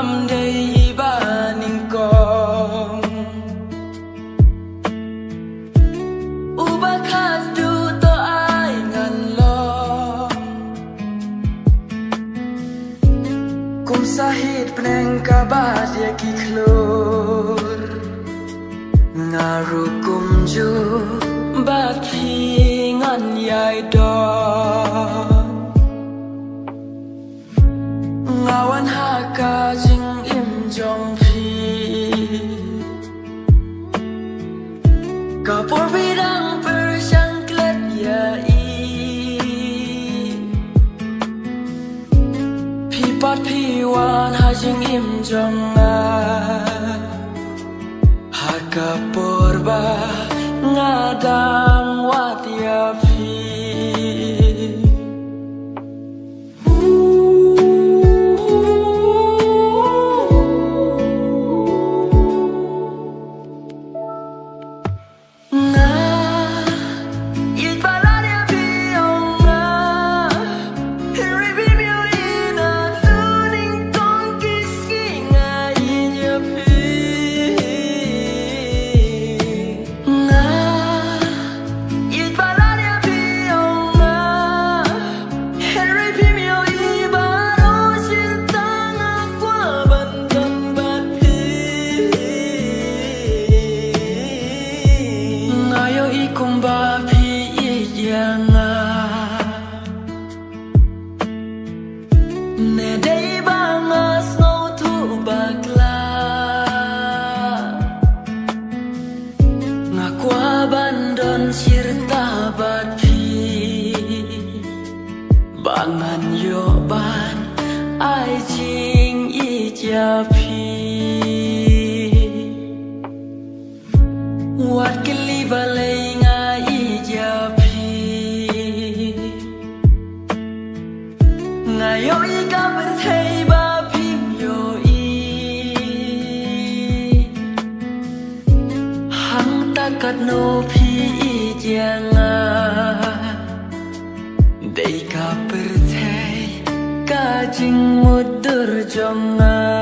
bam day ba ning kong uba khadu to ai ngan lo kum sahit peneng kabat ya ki klur ngaru kum ju bat phi ngan yai do ngawan haka jing im jong phi kapur bidang persang klet ya i phi pat phi wan ha jing im jong a haka porba ngadang wat ya phi kumba phi yanga ne dei banga snow tu bakla ngakwa bandon sirta bat phi bangan yo ban ai jing I ja phi wat kali balai ngayo I ka berthei ba phim yo I hang takat no phi I janga dei ka berthei ka jing mudur jonga